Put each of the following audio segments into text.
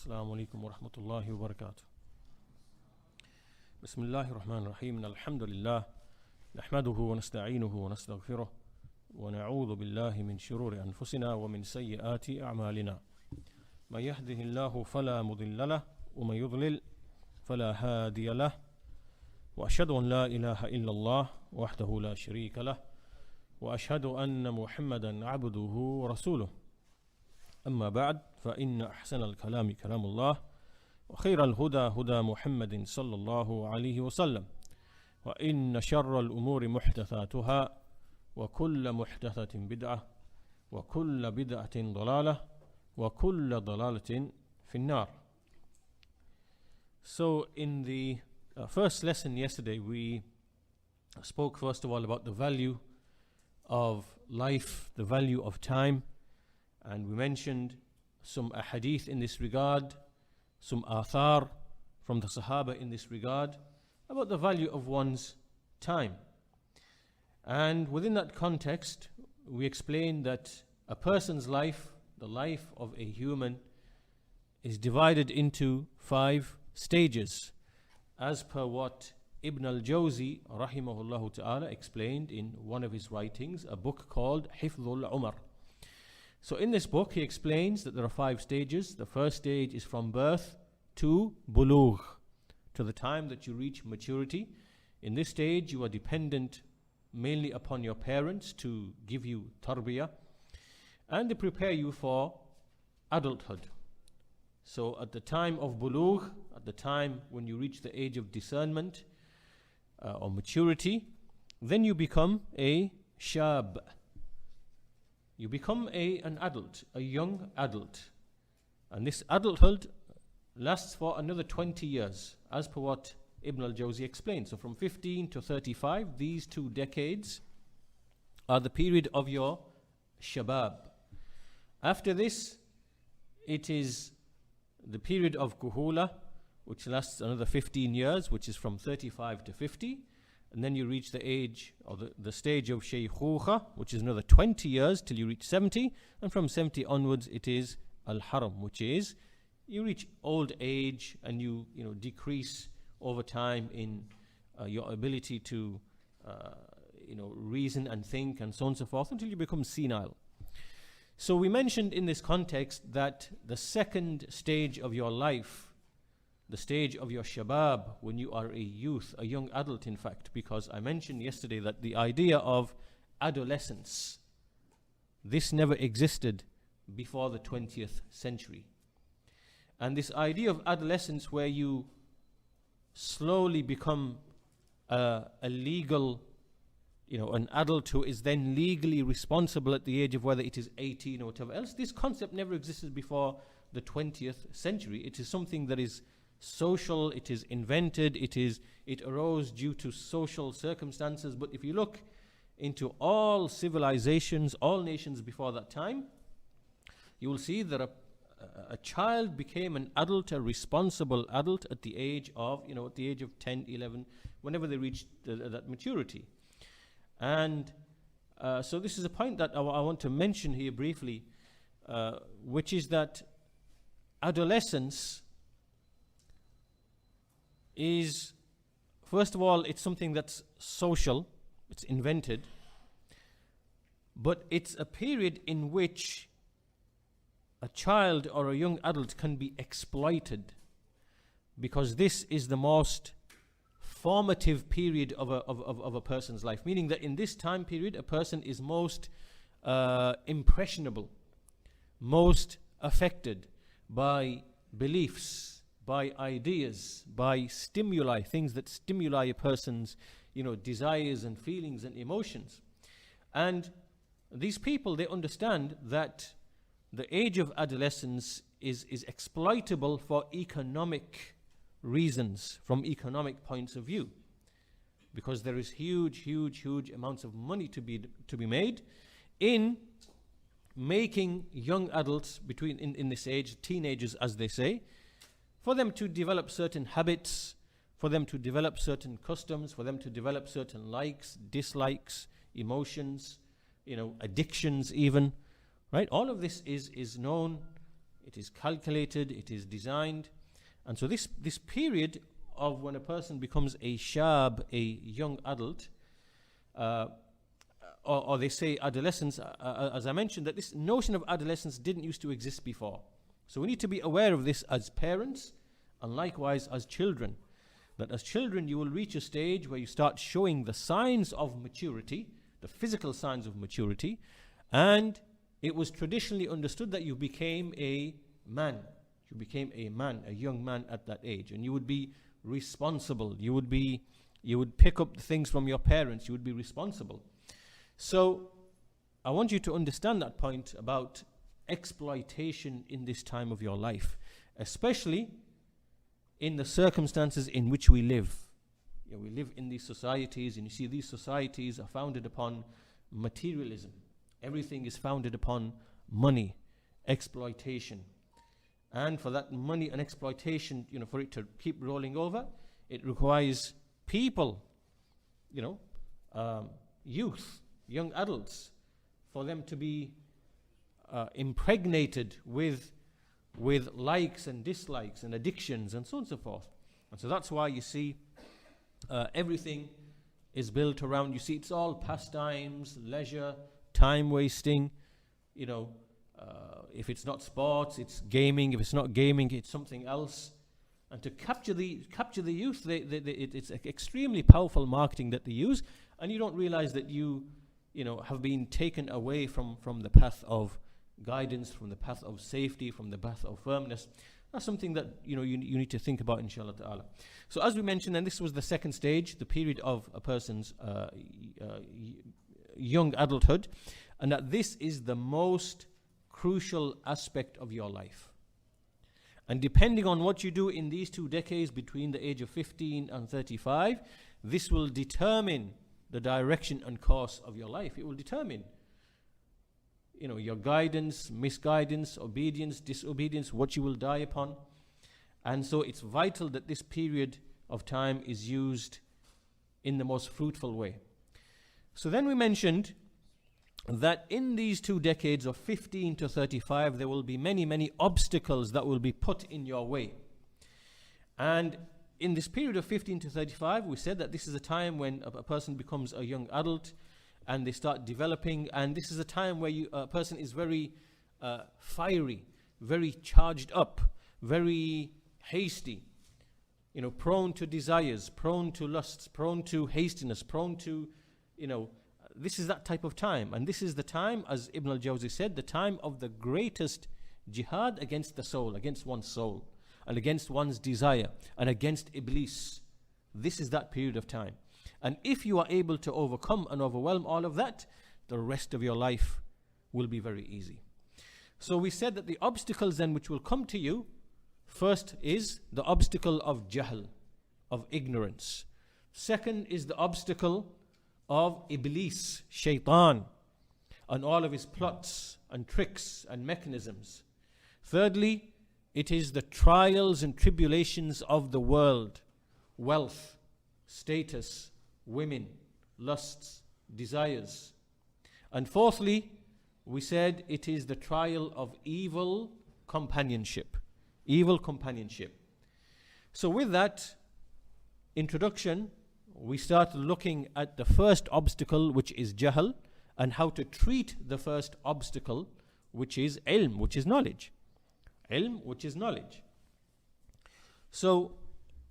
السلام عليكم ورحمة الله وبركاته. بسم الله الرحمن الرحيم. الحمد لله نحمده ونستعينه ونستغفره ونعوذ بالله من شرور أنفسنا ومن سيئات أعمالنا. من يهده الله فلا مضل له ومن يضلل فلا هادي له وأشهد أن لا إله إلا الله وحده لا شريك له وأشهد أن محمدا عبده ورسوله. أما بعد فإن أحسن الكلام كلام الله وخير الهدى هدى محمد صلى الله عليه وسلم وإن شر الأمور محدثاتها وكل محدثة بدعة وكل بدعة ضلالة وكل ضلالة في النار. So in the first lesson yesterday we spoke first of all about the value of life, the value of time, and we mentioned some ahadith in this regard, some athar from the Sahaba in this regard, about the value of one's time. And within that context, we explained that a person's life, the life of a human, is divided into 5 stages, as per what Ibn al-Jawzi rahimahullah ta'ala explained in one of his writings, a book called Hifdhul Umar. So in this book he explains that there are 5 stages. The first stage is from birth to bulugh, to the time that you reach maturity. In this stage you are dependent mainly upon your parents to give you tarbiyah, and they prepare you for adulthood. So at the time of bulugh, at the time when you reach the age of discernment or maturity, then you become a shab. You become an adult, a young adult. And this adulthood lasts for another 20 years, as per what Ibn al-Jawzi explained. So from 15 to 35, these 2 decades are the period of your shabab. After this, it is the period of kuhula, which lasts another 15 years, which is from 35 to 50. And then you reach the age, or the stage of shaykhuha, which is another 20 years till you reach 70. And from 70 onwards, it is al-haram, which is you reach old age and you decrease over time in your ability to reason and think and so on and so forth until you become senile. So we mentioned in this context that the second stage of your life, the stage of your shabab, when you are a youth, a young adult in fact, because I mentioned yesterday that the idea of adolescence, this never existed before the 20th century. And this idea of adolescence, where you slowly become a legal, an adult who is then legally responsible at the age of whether it is 18 or whatever else, this concept never existed before the 20th century. It is something that is social, it is invented, it arose due to social circumstances. But if you look into all civilizations, all nations before that time, you will see that a child became an adult, a responsible adult at the age of, at the age of 10, 11, whenever they reached that maturity. And so this is a point that I want to mention here briefly, which is that adolescence is, first of all, it's something that's social, it's invented, but it's a period in which a child or a young adult can be exploited, because this is the most formative period of a person's life, meaning that in this time period a person is most impressionable, most affected by beliefs, by ideas, by stimuli, things that stimuli a person's desires and feelings and emotions. And these people, they understand that the age of adolescence is exploitable for economic reasons, from economic points of view, because there is huge amounts of money to be made in making young adults in this age, teenagers as they say, for them to develop certain habits, for them to develop certain customs, for them to develop certain likes, dislikes, emotions, addictions even, right? All of this is known it is calculated, it is designed. And so this period of when a person becomes a shab, a young adult, or they say adolescence, as I mentioned, that this notion of adolescence didn't used to exist before. So we need to be aware of this as parents and likewise as children. That as children you will reach a stage where you start showing the signs of maturity, the physical signs of maturity, and it was traditionally understood that you became a man. You became a man, a young man at that age, and you would be responsible. You would pick up things from your parents. You would be responsible. So I want you to understand that point about exploitation in this time of your life, especially in the circumstances in which we live. You know, we live in these societies, and you see these societies are founded upon materialism. Everything is founded upon money, exploitation. And for that money and exploitation, you know, for it to keep rolling over, it requires people, you know, youth, young adults, for them to be impregnated with likes and dislikes and addictions and so on and so forth. And so that's why you see everything is built around, you see it's all pastimes, leisure, time wasting, you know, if it's not sports, it's gaming. If it's not gaming, it's something else. And to capture the youth, it's extremely powerful marketing that they use, and you don't realize that you know, have been taken away from the path of guidance, from the path of safety, from the path of firmness. That's something that, you know, you need to think about, inshallah ta'ala. So as we mentioned, and this was the second stage, the period of a person's young adulthood, and that this is the most crucial aspect of your life. And depending on what you do in these 2 decades between the age of 15 and 35, this will determine the direction and course of your life. It will determine, you know, your guidance, misguidance, obedience, disobedience, what you will die upon. And so it's vital that this period of time is used in the most fruitful way. So then we mentioned that in these 2 decades of 15 to 35, there will be many, many obstacles that will be put in your way. And in this period of 15 to 35, we said that this is a time when a person becomes a young adult and they start developing, and this is a time where a person is very fiery, very charged up, very hasty, you know, prone to desires, prone to lusts, prone to hastiness, prone to, you know, this is that type of time. And this is the time, as Ibn al-Jawzi said, the time of the greatest jihad against the soul, against one's soul, and against one's desire, and against Iblis. This is that period of time. And if you are able to overcome and overwhelm all of that, the rest of your life will be very easy. So we said that the obstacles then which will come to you, first is the obstacle of jahl, of ignorance. Second is the obstacle of Iblis, shaitan, and all of his plots and tricks and mechanisms. Thirdly, it is the trials and tribulations of the world, wealth, status, women, lusts, desires. And fourthly, we said it is the trial of evil companionship. Evil companionship. So with that introduction, we start looking at the first obstacle, which is jahl, and how to treat the first obstacle, which is ilm, which is knowledge. Ilm, which is knowledge. So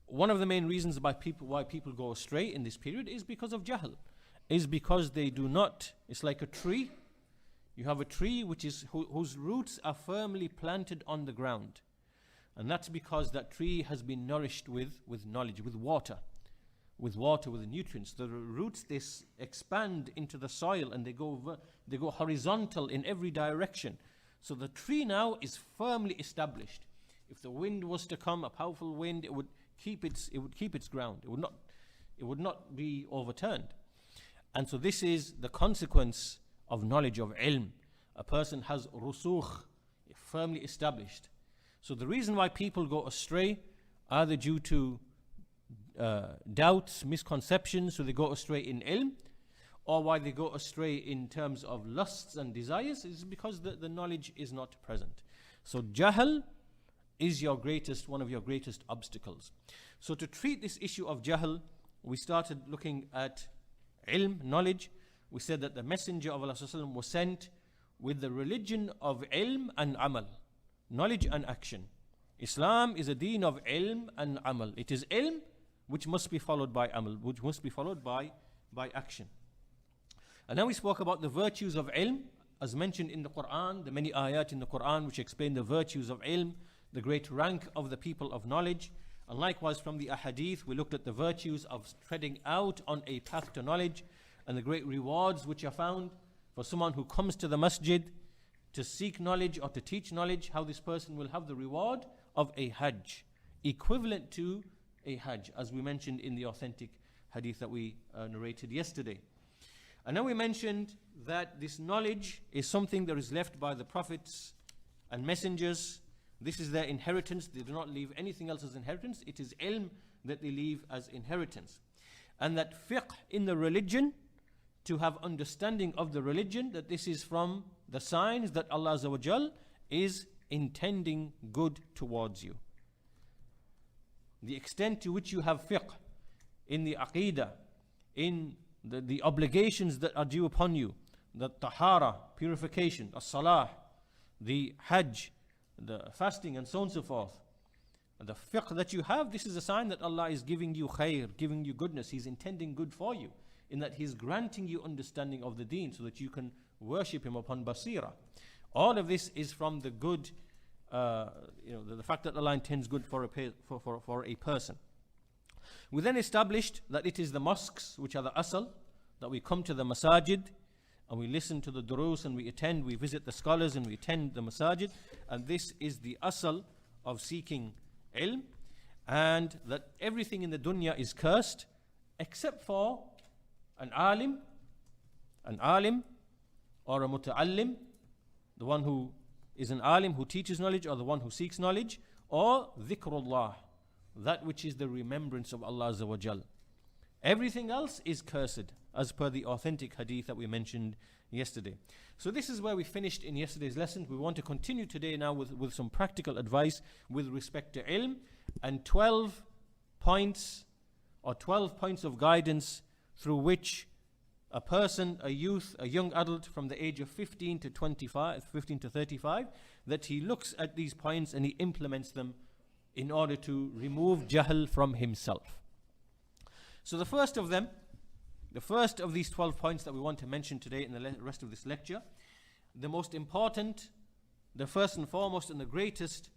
one of the main reasons why people go astray in this period is because of jahl, is because they do not, it's like a tree. You have a tree whose roots are firmly planted on the ground. And that's because that tree has been nourished with knowledge, with water, with nutrients. The roots, they expand into the soil, and they go horizontal in every direction. So the tree now is firmly established. If the wind was to come, a powerful wind, it would keep its ground. It would not be overturned. And so this is the consequence of knowledge, of ilm. A person has rusukh, firmly established. So the reason why people go astray, either due to doubts, misconceptions, so they go astray in ilm, or why they go astray in terms of lusts and desires, is because the knowledge is not present. So jahl is one of your greatest obstacles. So to treat this issue of jahl, we started looking at ilm, knowledge. We said that the Messenger of Allah ﷺ was sent with the religion of ilm and amal, knowledge and action. Islam is a deen of ilm and amal. It is ilm which must be followed by amal, which must be followed by action. And now we spoke about the virtues of ilm, as mentioned in the Quran, the many ayat in the Quran which explain the virtues of ilm, the great rank of the people of knowledge. And likewise from the ahadith, we looked at the virtues of treading out on a path to knowledge and the great rewards which are found for someone who comes to the masjid to seek knowledge or to teach knowledge, how this person will have the reward of a hajj, equivalent to a hajj, as we mentioned in the authentic hadith that we narrated yesterday. And now we mentioned that this knowledge is something that is left by the prophets and messengers. This is their inheritance. They do not leave anything else as inheritance. It is ilm that they leave as inheritance. And that fiqh in the religion, to have understanding of the religion, that this is from the signs that Allah Azza wa Jal is intending good towards you. The extent to which you have fiqh in the aqeedah, in the obligations that are due upon you, the tahara, purification, the salah, the hajj, the fasting and so on and so forth. And the fiqh that you have, this is a sign that Allah is giving you khair, giving you goodness. He's intending good for you, in that He's granting you understanding of the deen so that you can worship Him upon basira. All of this is from the good, the fact that Allah intends good for a person. We then established that it is the mosques which are the asal, that we come to the masajid and we listen to the durus and we visit the scholars and we attend the masajid, and this is the asal of seeking ilm, and that everything in the dunya is cursed except for an alim or a muta'allim, the one who is an alim who teaches knowledge, or the one who seeks knowledge, or dhikrullah, that which is the remembrance of Allah Azza wa Jal. Everything else is cursed, as per the authentic hadith that we mentioned yesterday. So this is where we finished in yesterday's lesson. We want to continue today now with some practical advice with respect to ilm, and 12 points of guidance through which a person, a youth, a young adult from the age of 15 to 35, that he looks at these points and he implements them in order to remove jahl from himself. So the first of these 12 points that we want to mention today in the rest of this lecture, the most important, the first and foremost and the greatest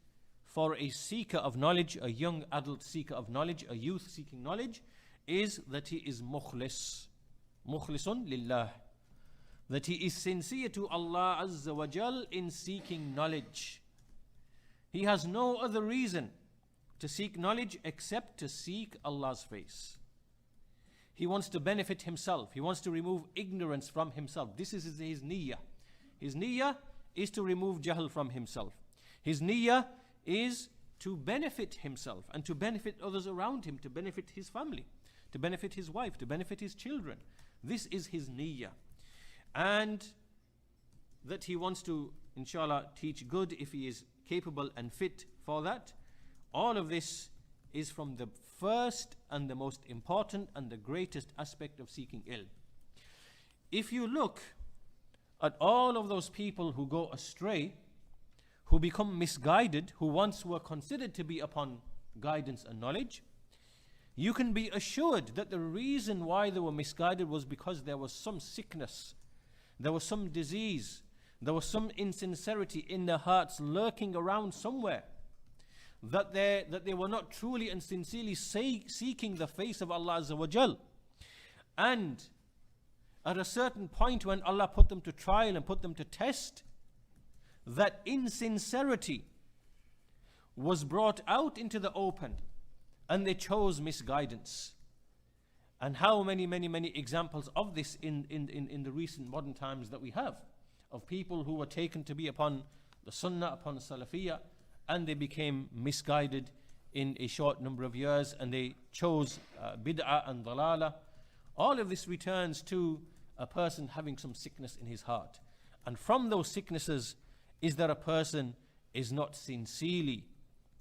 for a seeker of knowledge, a young adult seeker of knowledge, a youth seeking knowledge, is that he is mukhlisun lillah, that he is sincere to Allah Azza wa Jal in seeking knowledge. He has no other reason to seek knowledge except to seek Allah's face. He wants to benefit himself. He wants to remove ignorance from himself. This is his niyyah. His niyyah is to remove jahl from himself. His niyyah is to benefit himself and to benefit others around him, to benefit his family, to benefit his wife, to benefit his children. This is his niyyah. And that he wants to, inshallah, teach good if he is capable and fit for that. All of this is from the first and the most important and the greatest aspect of seeking ilm. If you look at all of those people who go astray, who become misguided, who once were considered to be upon guidance and knowledge, you can be assured that the reason why they were misguided was because there was some sickness, there was some disease, there was some insincerity in their hearts lurking around somewhere, that they were not truly and sincerely seeking the face of Allah Azza wa Jal. And at a certain point when Allah put them to trial and put them to test, that insincerity was brought out into the open and they chose misguidance. And how many examples of this in the recent modern times that we have, of people who were taken to be upon the Sunnah, upon Salafiyah, and they became misguided in a short number of years, and they chose bid'ah and dalala. All of this returns to a person having some sickness in his heart. And from those sicknesses is that a person is not sincerely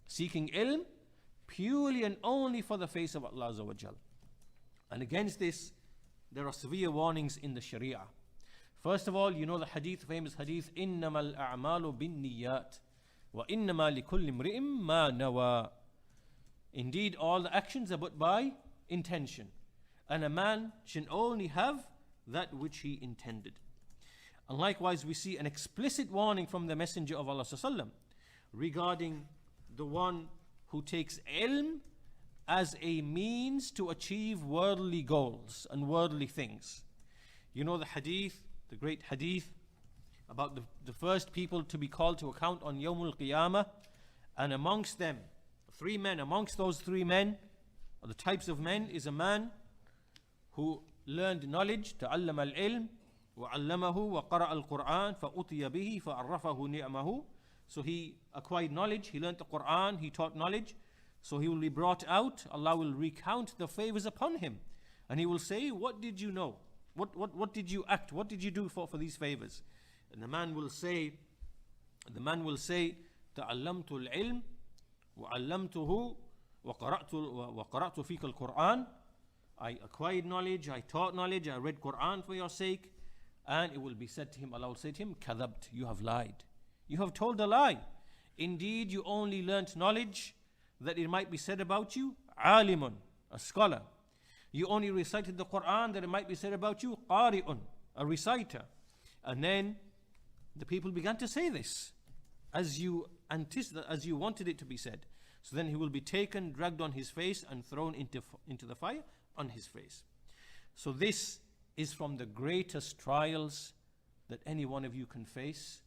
seeking ilm purely and only for the face of Allah Azza wa Jal. And against this, there are severe warnings in the Sharia. First of all, you know the hadith, famous hadith, إِنَّمَا الْأَعْمَالُ بِالنِّيَّاتِ وَإِنَّمَا لِكُلِّ امْرِئٍ مَا نَوَى. Indeed, all the actions are but by intention, and a man should only have that which he intended. And likewise, we see an explicit warning from the Messenger of Allah ﷺ regarding the one who takes ilm as a means to achieve worldly goals and worldly things. You know the hadith, the great hadith about the first people to be called to account on Yawmul Qiyamah, and amongst them, 3 men. Amongst those 3 men, or the types of men, is a man who learned knowledge, تعلم العلم وعلمه وقرأ القرآن فأتي به فعرفه نعمه. So he acquired knowledge, he learned the Quran, he taught knowledge. So he will be brought out, Allah will recount the favors upon him. And he will say, what did you know? What did you act? What did you do for these favors? And the man will say, تعلمت العلم وعلمته وقرأت فيك القرآن. I acquired knowledge, I taught knowledge, I read Quran for your sake. And it will be said to him, Allah will say to him, كذبت, you have lied. You have told a lie. Indeed, you only learnt knowledge that it might be said about you, alimun, a scholar. You only recited the Quran that it might be said about you, qari'un, a reciter. And then the people began to say this as you wanted it to be said. So then he will be taken, dragged on his face, and thrown into the fire on his face. So this is from the greatest trials that any one of you can face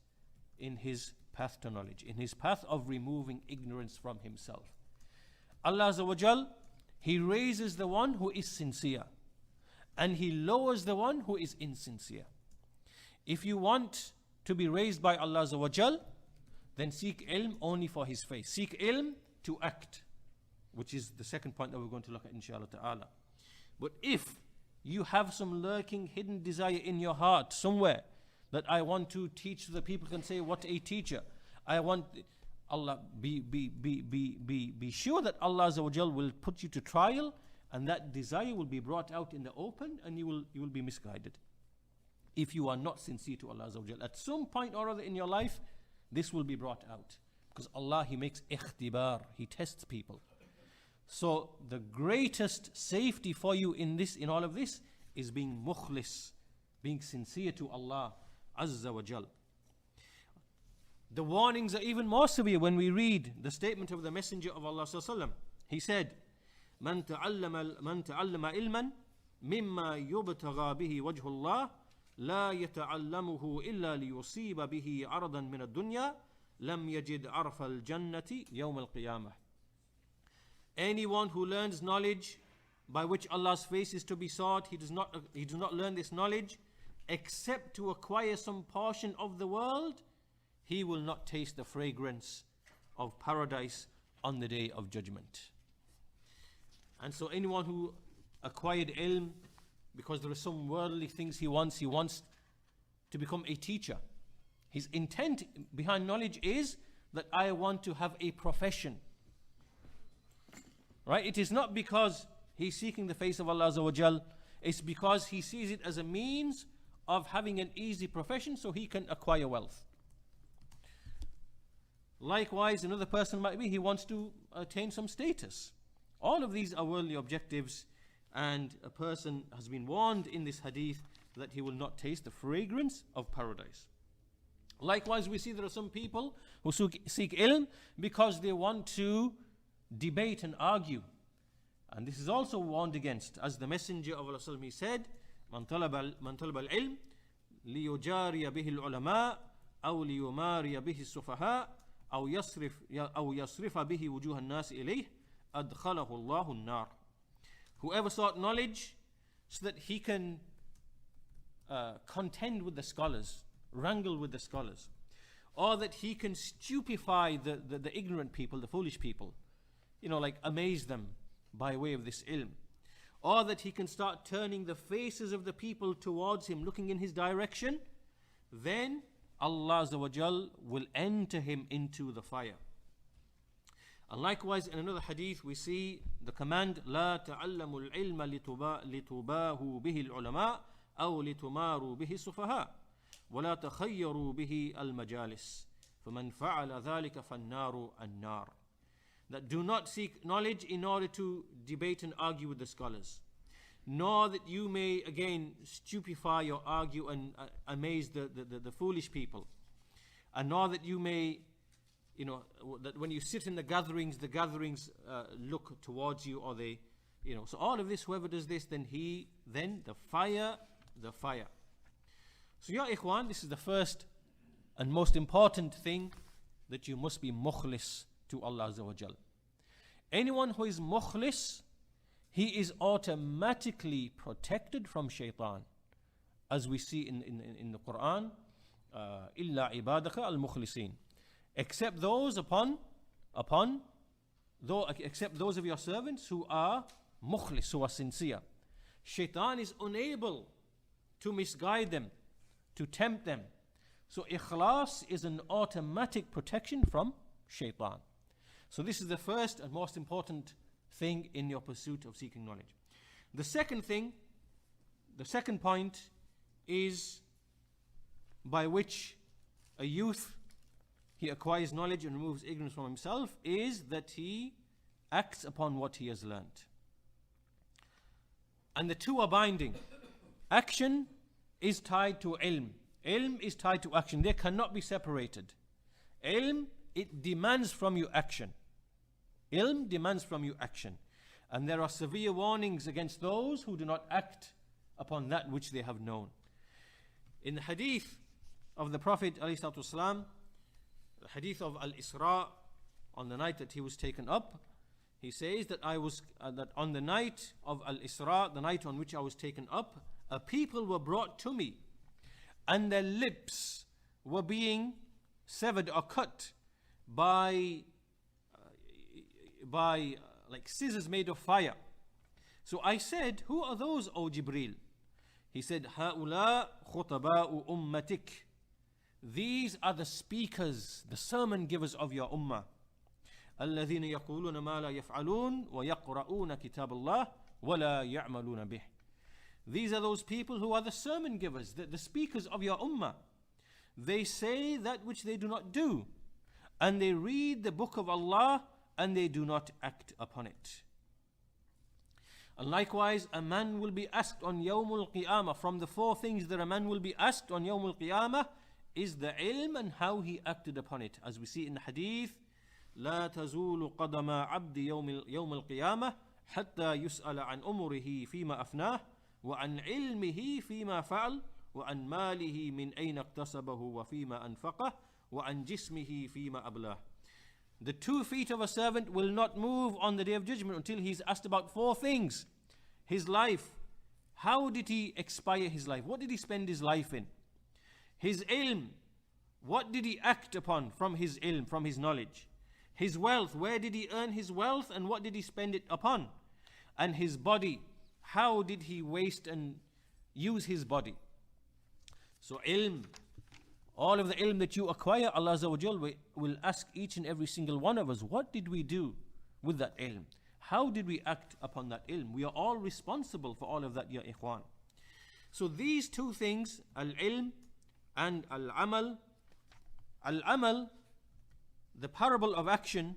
in his path to knowledge, in his path of removing ignorance from himself. Allah Azza wa Jal, He raises the one who is sincere, and He lowers the one who is insincere. If you want to be raised by Allah Azza wa Jal, then seek ilm only for His face. Seek ilm to act, which is the second point that we're going to look at, inshallah ta'ala. But if you have some lurking hidden desire in your heart somewhere, that I want to teach so that people can say, what a teacher. I want Allah, be sure that Allah Azza wa Jal will put you to trial, and that desire will be brought out in the open, and you will be misguided. If you are not sincere to Allah Azza wa Jal, at some point or other in your life, this will be brought out. Because Allah, He makes ikhtibar, He tests people. So the greatest safety for you in all of this is being mukhlis, being sincere to Allah Azza wa Jal. The warnings are even more severe when we read the statement of the Messenger of Allah Sallallahu Alaihi Wasallam. He said, "Man ta'allama ilman mimma yubtagha bihi wajhu Allah, la yata'allamuhu illa liyusiba bihi aradan min ad-dunya, lam yajid arfa al-jannati yawm al-qiyamah." Anyone who learns knowledge by which Allah's face is to be sought, he does not learn this knowledge except to acquire some portion of the world, he will not taste the fragrance of paradise on the day of judgment. And so anyone who acquired ilm because there are some worldly things he wants to become a teacher. His intent behind knowledge is that I want to have a profession. Right? It is not because he's seeking the face of Allah Azza wa Jal. It's because he sees it as a means of having an easy profession so he can acquire wealth. Likewise, another person might be, he wants to attain some status. All of these are worldly objectives, and a person has been warned in this hadith that he will not taste the fragrance of paradise. Likewise, we see there are some people who seek ilm because they want to debate and argue. And this is also warned against. As the Messenger of Allah he said, "Man talaba al-ilm liyujariya bihi al-ulama aw liyumariya bihi as-sufaha aw yasrifa bihi wujuh an-nas ilayh adkhalahu Allahu an-nar." Whoever sought knowledge so that he can contend with the scholars, wrangle with the scholars, or that he can stupefy the ignorant people, the foolish people, like amaze them by way of this ilm, or that he can start turning the faces of the people towards him, looking in his direction, then Allah Azza wa Jal will enter him into the fire. And likewise in another hadith we see the command لا تعلموا العلم لتباهوا به العلماء أو لتماروا به السفهاء ولا تخيروا به المجالس فمن فعل ذلك فالنار النار. That do not seek knowledge in order to debate and argue with the scholars, nor that you may again stupefy or argue and amaze the foolish people, and nor that you may, that when you sit in the gatherings look towards you, or they, so all of this, whoever does this, then the fire. So ya ikhwan, this is the first and most important thing, that you must be mukhlis to Allah Azza wa Jal. Anyone who is mukhlis, he is automatically protected from shaitan, as we see in the Quran, illa ibadaka al-mukhlisin, except those except those of your servants who are mukhlis, who are sincere. Shaitan is unable to misguide them, to tempt them. So ikhlas is an automatic protection from shaitan. So this is the first and most important thing in your pursuit of seeking knowledge. The second point is by which a youth, he acquires knowledge and removes ignorance from himself, is that he acts upon what he has learnt. And the two are binding. Action is tied to ilm. Ilm is tied to action. They cannot be separated. Ilm, it demands from you action. Ilm demands from you action. And there are severe warnings against those who do not act upon that which they have known. In the hadith of the Prophet ﷺ, the hadith of Al-Isra, on the night that he was taken up, he says that that on the night of Al-Isra, the night on which I was taken up, a people were brought to me, and their lips were being severed or cut by like scissors made of fire. So I said, who are those, O Jibreel? He said, هؤلاء خطباء أمتك. These are the speakers, the sermon givers of your ummah. الذين يقولون ما لا يفعلون ويقرؤون كتاب الله ولا يعملون به. These are those people who are the sermon givers, the speakers of your ummah. They say that which they do not do, and they read the book of Allah and they do not act upon it. And likewise, a man will be asked on Yawmul Qiyamah. From the four things that a man will be asked on Yawmul Qiyamah is the ilm and how he acted upon it. As we see in the hadith, لا تزول قدم عبد يوم القيامة حتى يسأل عن أمره فيما أفناه وعن علمه فيما فعل وعن ماله من أين اكتسبه وفيما أنفقه وعن جسمه فيما أبلاه. The 2 feet of a servant will not move on the day of judgment until he's asked about 4 things. His life. How did he expire his life? What did he spend his life in? His ilm. What did he act upon from his ilm, from his knowledge? His wealth. Where did he earn his wealth and what did he spend it upon? And his body. How did he waste and use his body? So ilm. All of the ilm that you acquire, Allah Azza wa Jal will ask each and every single one of us, what did we do with that ilm? How did we act upon that ilm? We are all responsible for all of that, ya ikhwan. So these 2 things, al-ilm and al-amal. Al-amal, the parable of action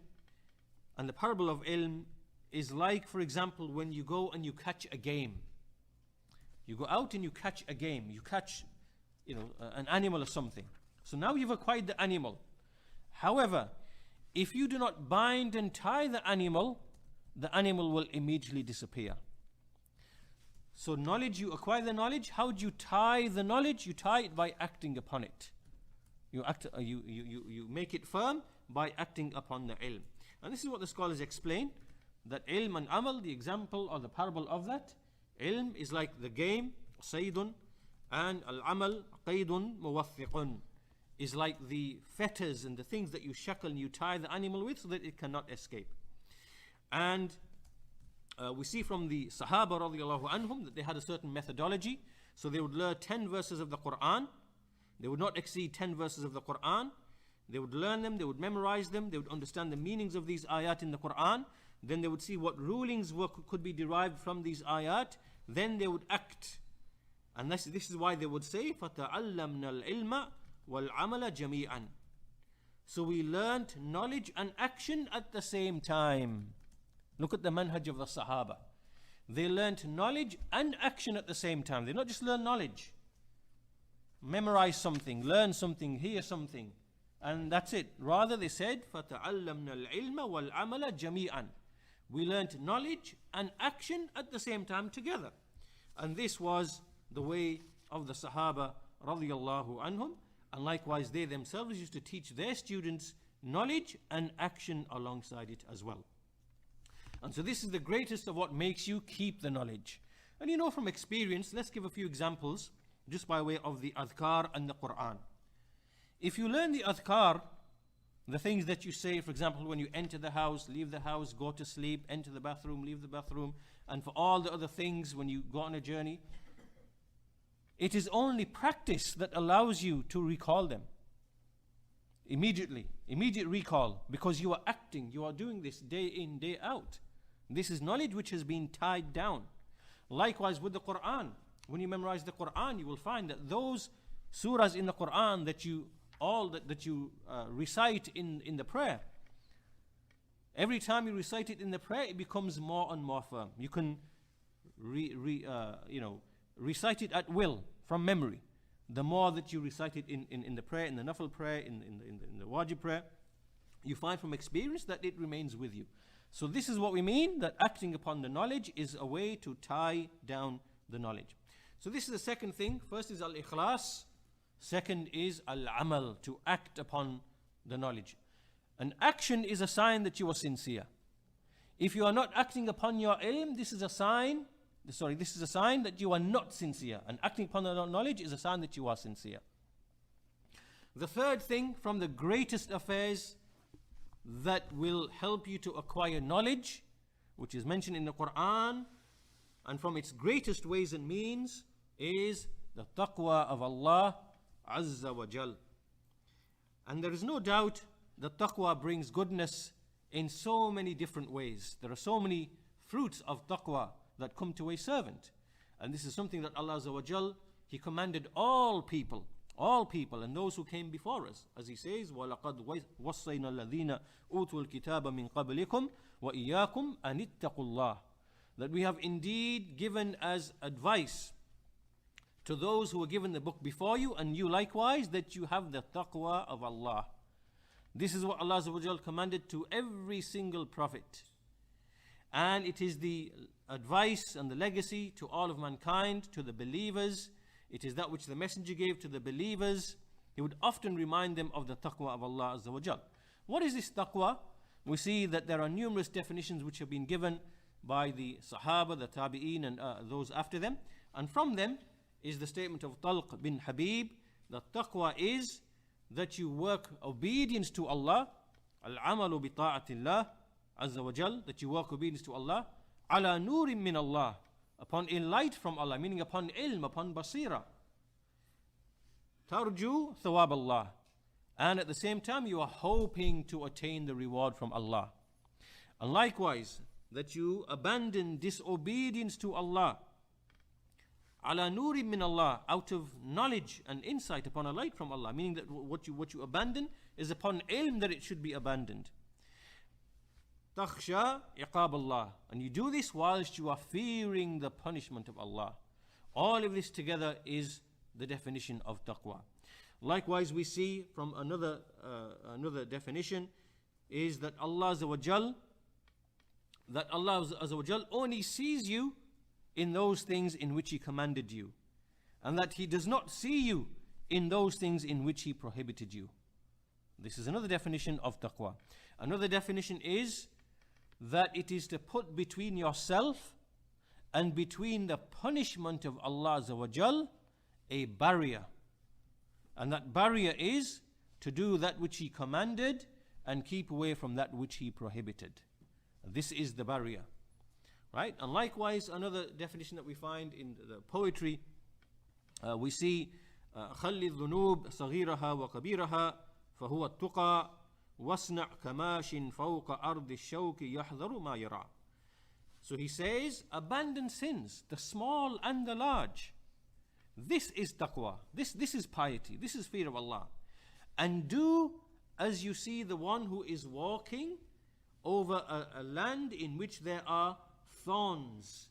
and the parable of ilm is like, for example, when you go and you catch a game. You go out and you catch a game. You catch an animal or something. So now you've acquired the animal. However, if you do not bind and tie the animal will immediately disappear. So knowledge, you acquire the knowledge. How do you tie the knowledge? You tie it by acting upon it. You make it firm by acting upon the ilm. And this is what the scholars explain, that ilm and amal, the example or the parable of that. Ilm is like the game, saydun, and al-amal, qaydun muwathiqun, is like the fetters and the things that you shackle and you tie the animal with so that it cannot escape. And we see from the Sahaba radiallahu anhum that they had a certain methodology. So they would learn 10 verses of the Quran. They would not exceed 10 verses of the Quran. They would learn them, they would memorize them, they would understand the meanings of these ayat in the Quran. Then they would see what rulings could be derived from these ayat. Then they would act. And this is why they would say, فَتَعَلَّمْنَا الْعِلْمَ وَالْعَمَلَ جَمِيعًا. So we learnt knowledge and action at the same time. Look at the manhaj of the Sahaba. They learnt knowledge and action at the same time. They not just learn knowledge. Memorize something, learn something, hear something, and that's it. Rather they said, فَتَعَلَّمْنَا الْعِلْمَ وَالْعَمَلَ جَمِيعًا. We learnt knowledge and action at the same time together. And this was the way of the Sahaba radiyallahu anhum. And likewise they themselves used to teach their students knowledge and action alongside it as well. And so this is the greatest of what makes you keep the knowledge. And you know from experience, let's give a few examples just by way of the adhkar and the Quran. If you learn the adhkar, the things that you say, for example, when you enter the house, leave the house, go to sleep, enter the bathroom, leave the bathroom, and for all the other things when you go on a journey, it is only practice that allows you to recall them. Immediate recall, because you are acting, you are doing this day in, day out. This is knowledge which has been tied down. Likewise with the Quran. When you memorize the Quran, you will find that those surahs in the Quran that you recite in the prayer, every time you recite it in the prayer, it becomes more and more firm. You can recite it at will from memory. The more that you recite it in the prayer, in the nafil prayer, in the wajib prayer, you find from experience that it remains with you. So this is what we mean, that acting upon the knowledge is a way to tie down the knowledge. So this is the second thing. First is al-ikhlas. Second is al-amal, to act upon the knowledge. An action is a sign that you are sincere. If you are not acting upon your ilm, this is a sign that you are not sincere. And acting upon the knowledge is a sign that you are sincere. The third thing from the greatest affairs that will help you to acquire knowledge, which is mentioned in the Quran, and from its greatest ways and means, is the taqwa of Allah Azza wa Jal. And there is no doubt that taqwa brings goodness in so many different ways. There are so many fruits of taqwa that come to a servant. And this is something that Allah Azza wa Jal, He commanded all people, and those who came before us. As He says, وَلَقَدْ وَصَّيْنَا الَّذِينَ أُوتُوا الْكِتَابَ مِنْ قَبْلِكُمْ وَإِيَّاكُمْ أَنِ اتَّقُوا اللَّهِ. That we have indeed given as advice to those who were given the book before you, and you likewise, that you have the taqwa of Allah. This is what Allah Azza wa Jal commanded to every single prophet. And it is the advice and the legacy to all of mankind, to the believers. It is that which the Messenger gave to the believers. He would often remind them of the taqwa of Allah Azza wa Jal. What is this taqwa? We see that there are numerous definitions which have been given by the Sahaba, the Tabi'een, and those after them. And from them is the statement of Talq bin Habib, that taqwa is that you work obedience to Allah, al-amalu bi ta'atillah Azza wa Jal, that you work obedience to Allah, ala nurim min Allah, upon a light from Allah, meaning upon ilm, upon basira. Tarju thawab Allah. And at the same time, you are hoping to attain the reward from Allah. And likewise, that you abandon disobedience to Allah, ala nurim min Allah, out of knowledge and insight, upon a light from Allah, meaning that what you abandon is upon ilm that it should be abandoned. Takhsha iqab Allah, and you do this whilst you are fearing the punishment of Allah. All of this together is the definition of taqwa. Likewise, we see from another definition is that Allah Azza wa Jal only sees you in those things in which He commanded you, and that He does not see you in those things in which He prohibited you. This is another definition of taqwa. Another definition is that it is to put between yourself and between the punishment of Allah Azza wa Jal a barrier. And that barrier is to do that which He commanded and keep away from that which He prohibited. This is the barrier. Right? And likewise, another definition that we find in the poetry, we see خلي الذنوب صغيرها وكبيرها فهو التقى واصنع كماش فوق أرض الشوك يحذر ما يرى. So he says, abandon sins, the small and the large. This is taqwa. This is piety. This is fear of Allah. And do as you see the one who is walking over a land in which there are thorns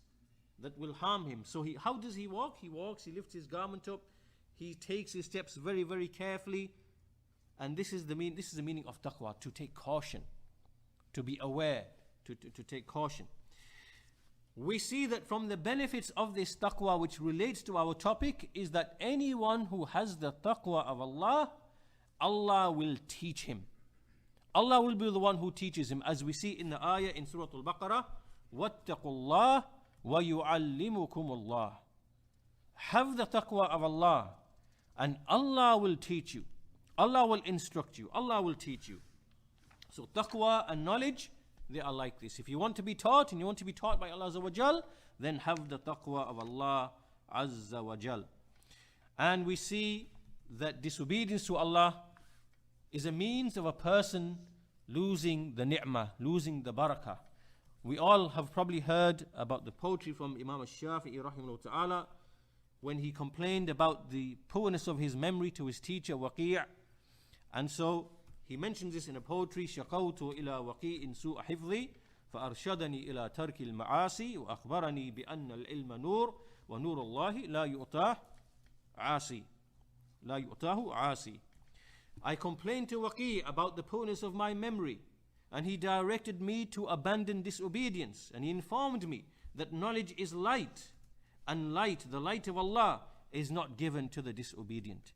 that will harm him. So how does he walk? He walks, he lifts his garment up, he takes his steps very, very carefully. And this is the meaning of taqwa, to take caution, to be aware, to take caution. We see that from the benefits of this taqwa, which relates to our topic, is that anyone who has the taqwa of Allah, Allah will teach him. Allah will be the one who teaches him, as we see in the ayah in Surah Al-Baqarah, وَاتَّقُوا اللَّهِ وَيُعَلِّمُكُمُ اللَّهِ. Have the taqwa of Allah, and Allah will teach you. Allah will instruct you. Allah will teach you. So taqwa and knowledge, they are like this. If you want to be taught, and you want to be taught by Allah Azza wa Jal, then have the taqwa of Allah Azza wa Jal. And we see that disobedience to Allah is a means of a person losing the ni'mah, losing the barakah. We all have probably heard about the poetry from Imām al-Shafi'i rahimahullah ta'ala, when he complained about the poorness of his memory to his teacher Waqi'. And so he mentions this in a poetry, شَقَوْتُ إِلَى وَقِيءٍ سُوءَ حِفْظِي فَأَرْشَدَنِي إِلَى تَرْكِ الْمَعَاصِي وَأَخْبَرَنِي بِأَنَّ الْعِلْمَ نُورٌ وَنُورُ اللَّهِ لَا يُؤْتَاهُ عَاصِي. لَا يُؤْتَاهُ عَاصِي. I complained to Waqi' about the poorness of my memory, and he directed me to abandon disobedience, and he informed me that knowledge is light, and light, the light of Allah, is not given to the disobedient.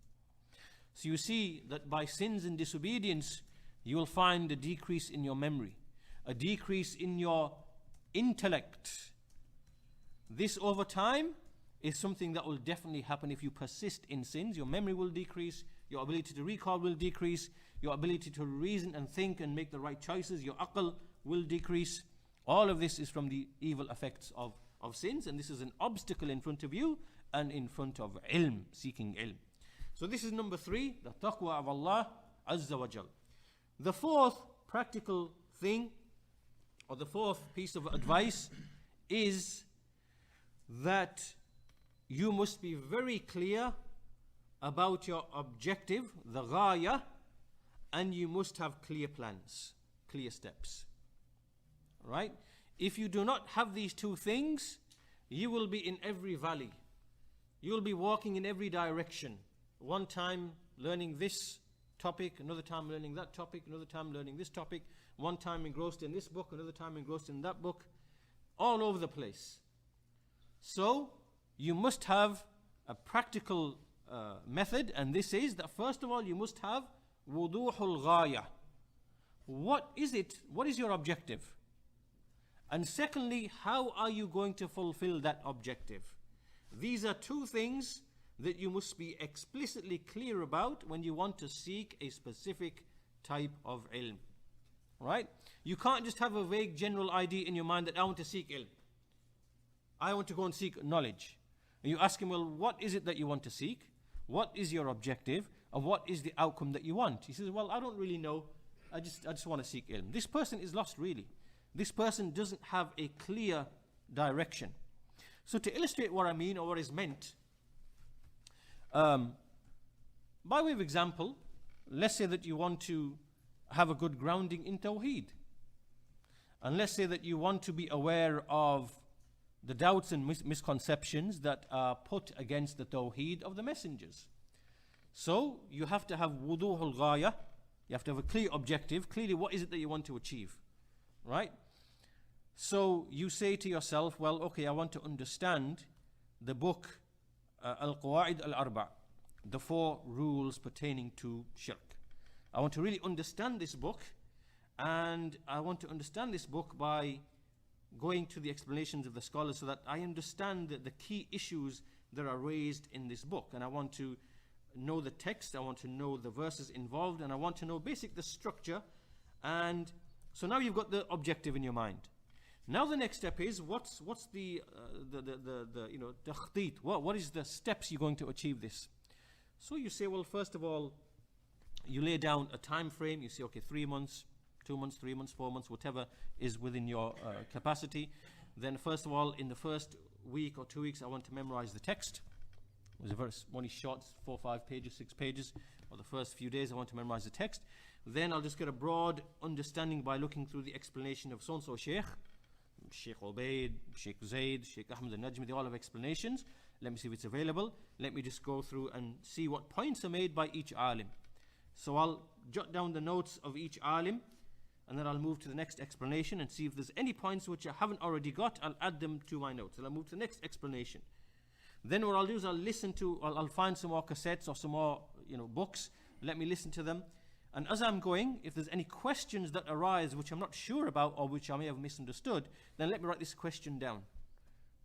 So you see that by sins and disobedience, you will find a decrease in your memory, a decrease in your intellect. This over time is something that will definitely happen if you persist in sins. Your memory will decrease, your ability to recall will decrease, your ability to reason and think and make the right choices, your aql will decrease. All of this is from the evil effects of sins, and this is an obstacle in front of you and in front of ilm, seeking ilm. So this is number 3, the taqwa of Allah Azza wa Jal. The fourth practical thing, or the fourth piece of advice, is that you must be very clear about your objective, the ghaya, and you must have clear plans, clear steps. Right? If you do not have these two things, you will be in every valley. You will be walking in every direction. One time learning this topic, another time learning that topic, another time learning this topic, one time engrossed in this book, another time engrossed in that book, all over the place. So you must have a practical method, and this is that first of all you must have wuduhul ghaya. What is it? What is your objective? And secondly, how are you going to fulfill that objective? These are two things that you must be explicitly clear about when you want to seek a specific type of ilm. Right? You can't just have a vague general idea in your mind that I want to seek ilm. I want to go and seek knowledge. And you ask him, well, what is it that you want to seek? What is your objective? And what is the outcome that you want? He says, well, I don't really know. I just want to seek ilm. This person is lost, really. This person doesn't have a clear direction. So to illustrate what I mean, or what is meant, by way of example, let's say that you want to have a good grounding in Tawheed. And let's say that you want to be aware of the doubts and misconceptions that are put against the Tawheed of the messengers. So you have to have wuduhul ghaya. You have to have a clear objective. Clearly, what is it that you want to achieve? Right? So you say to yourself, well, okay, I want to understand the book Al-Qaaidah Al-Arba', the 4 rules pertaining to shirk. I want to really understand this book, and I want to understand this book by going to the explanations of the scholars so that I understand the key issues that are raised in this book. And I want to know the text, I want to know the verses involved, and I want to know the structure. And so now you've got the objective in your mind. Now the next step is what's the takhteet? What is the steps you're going to achieve this? So you say, well, first of all, you lay down a time frame. You say, okay, 3 months, 2 months, 3 months, 4 months, whatever is within your capacity. Then first of all, in the first week or 2 weeks, I want to memorize the text. It was a verse, one is short, 4, 5 pages, 6 pages. Or the first few days, I want to memorize the text. Then I'll just get a broad understanding by looking through the explanation of so-and-so sheikh. Sheikh Ubaid, Sheikh Zaid, Sheikh Ahmed al-Najmi, they all have explanations. Let me see if it's available. Let me just go through and see what points are made by each alim. So I'll jot down the notes of each alim, and then I'll move to the next explanation and see if there's any points which I haven't already got. I'll add them to my notes. And I'll move to the next explanation. Then what I'll do is I'll find some more cassettes or some more books. Let me listen to them. And as I'm going, if there's any questions that arise which I'm not sure about or which I may have misunderstood, then let me write this question down.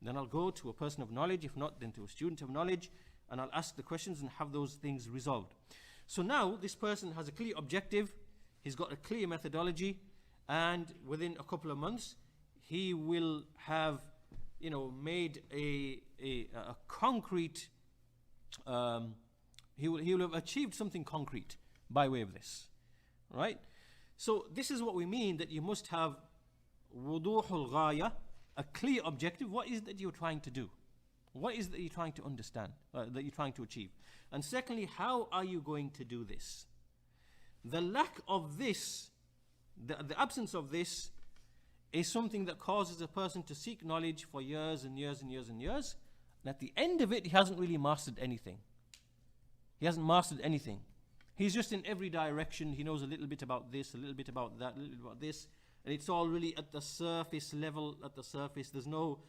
Then I'll go to a person of knowledge, if not, then to a student of knowledge, and I'll ask the questions and have those things resolved. So now this person has a clear objective, he's got a clear methodology, and within a couple of months, he will have, made a concrete, he will have achieved something concrete by way of this, right? So this is what we mean, that you must have wuduhul ghaya, a clear objective. What is it that you're trying to do? What is it that you're trying to understand, that you're trying to achieve? And secondly, how are you going to do this? The lack of this, the absence of this, is something that causes a person to seek knowledge for years and years and years and years. And at the end of it, he hasn't really mastered anything. He hasn't mastered anything. He's just in every direction. He knows a little bit about this, a little bit about that, a little bit about this. And it's all really at the surface level, at the surface. There's no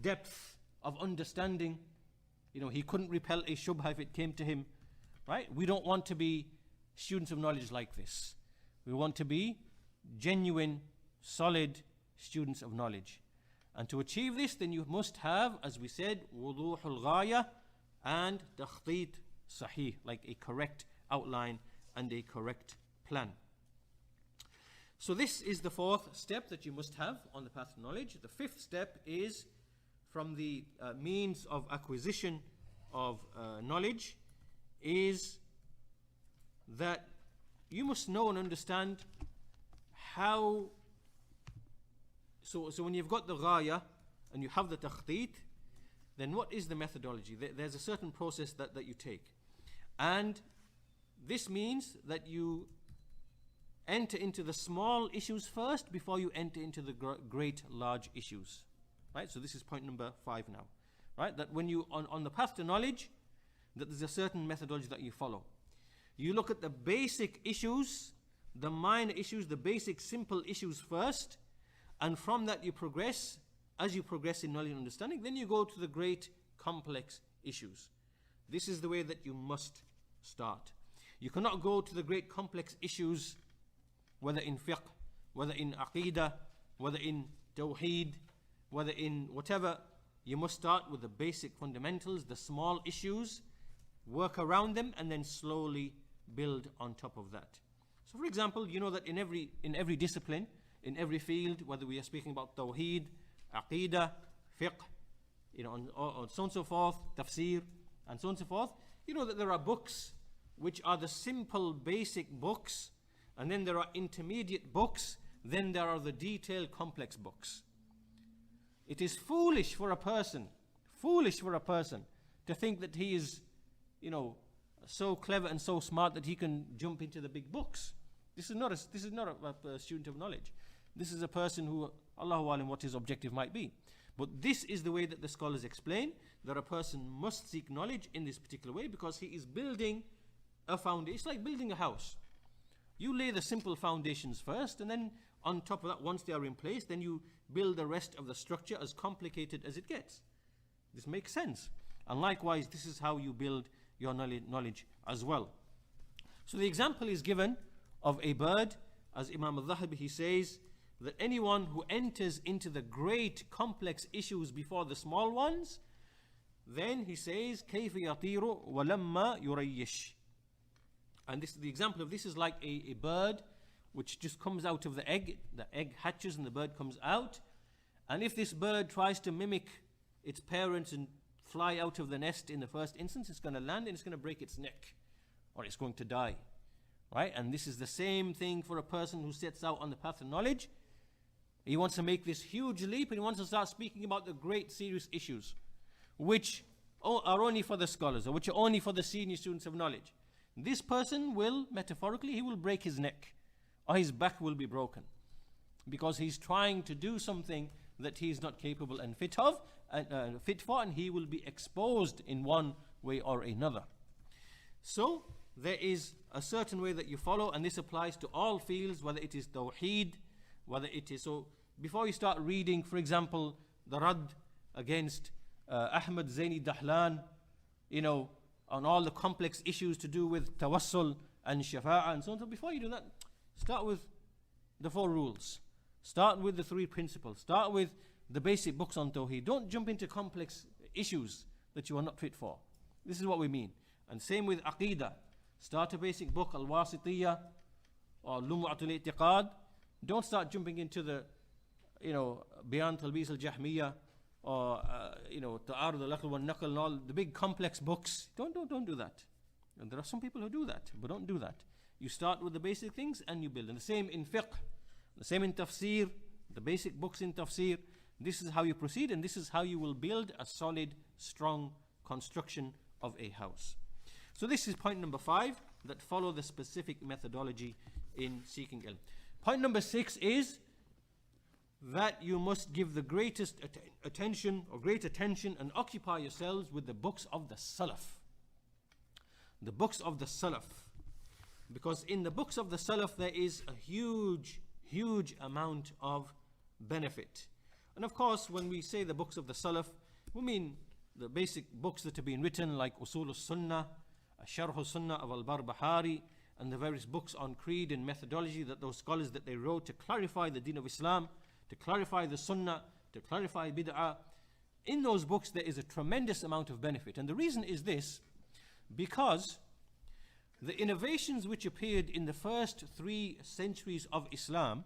depth of understanding. He couldn't repel a shubha if it came to him, right? We don't want to be students of knowledge like this. We want to be genuine, solid students of knowledge. And to achieve this, then you must have, as we said, wuduhul ghaya and takhtit sahih, like a correct outline and a correct plan. So this is the fourth step that you must have on the path to knowledge. The fifth step is from the means of acquisition of knowledge, is that you must know and understand how. So when you've got the ghaya and you have the takhtit, then what is the methodology? There's a certain process that you take. And this means that you enter into the small issues first before you enter into the great large issues. Right? So this is point number 5 now. Right? That when you on the path to knowledge, that there's a certain methodology that you follow. You look at the basic issues, the minor issues, the basic simple issues first, and from that you progress. As you progress in knowledge and understanding, then you go to the great complex issues. This is the way that you must start. You cannot go to the great complex issues, whether in fiqh, whether in aqeedah, whether in tawheed, whether in whatever. You must start with the basic fundamentals, the small issues, work around them, and then slowly build on top of that. So for example, you know that in every discipline, in every field, whether we are speaking about tawheed, aqeedah, fiqh, and so on and so forth, tafsir, and so on and so forth, you know that there are books which are the simple basic books, and then there are intermediate books, then there are the detailed complex books. It is foolish for a person to think that he is, so clever and so smart that he can jump into the big books. This is not a student of knowledge. This is a person who, Allahu Alam, what his objective might be. But this is the way that the scholars explain that a person must seek knowledge in this particular way, because he is building a foundation. It's like building a house. You lay the simple foundations first, and then on top of that, once they are in place, then you build the rest of the structure as complicated as it gets. This makes sense. And likewise, this is how you build your knowledge as well. So the example is given of a bird, as Imām al-Dhahabi, he says, that anyone who enters into the great complex issues before the small ones, then he says, كَيْفَ يَطِيرُ وَلَمَّا يُرَيِّشْ. And this, the example of this is like a bird which just comes out of the egg hatches and the bird comes out. And if this bird tries to mimic its parents and fly out of the nest in the first instance. It's going to land and it's going to break its neck, or it's going to die. Right? And this is the same thing for a person who sets out on the path of knowledge. He wants to make this huge leap, and he wants to start speaking about the great serious issues, which are only for the scholars, or which are only for the senior students of knowledge. This person will, metaphorically, he will break his neck, or his back will be broken, because he's trying to do something that he's not capable and fit for, and he will be exposed in one way or another. So there is a certain way that you follow, and this applies to all fields, whether it is Tawheed, whether it is, so before you start reading, for example, the Rad against Ahmad Zaini Dahlan, on all the complex issues to do with Tawassul and Shafa'ah and so on. So before you do that, start with the 4 rules. Start with the 3 principles. Start with the basic books on Tawheed. Don't jump into complex issues that you are not fit for. This is what we mean. And same with Aqidah. Start a basic book, Al-Wasitiyya or Lum'atul I'tiqad. Don't start jumping into the, Bayan Talbis al-Jahmiyya or, Ta'arud al-Aql wal-Naql and all the big complex books. Don't do that. And there are some people who do that, but don't do that. You start with the basic things and you build. And the same in fiqh, the same in tafsir, the basic books in tafsir. This is how you proceed, and this is how you will build a solid, strong construction of a house. So this is point number 5, that follow the specific methodology in seeking ilm. Point number 6 is that you must give the greatest attention or great attention and occupy yourselves with the books of the Salaf. The books of the Salaf. Because in the books of the Salaf there is a huge amount of benefit. And of course, when we say the books of the Salaf, we mean the basic books that have been written like Usul al-Sunnah, Sharh al-Sunnah of al-Barbahari, and the various books on creed and methodology that those scholars that they wrote to clarify the deen of Islam, to clarify the Sunnah, to clarify bid'ah. In those books there is a tremendous amount of benefit. And the reason is this, because the innovations which appeared in the first 3 centuries of Islam,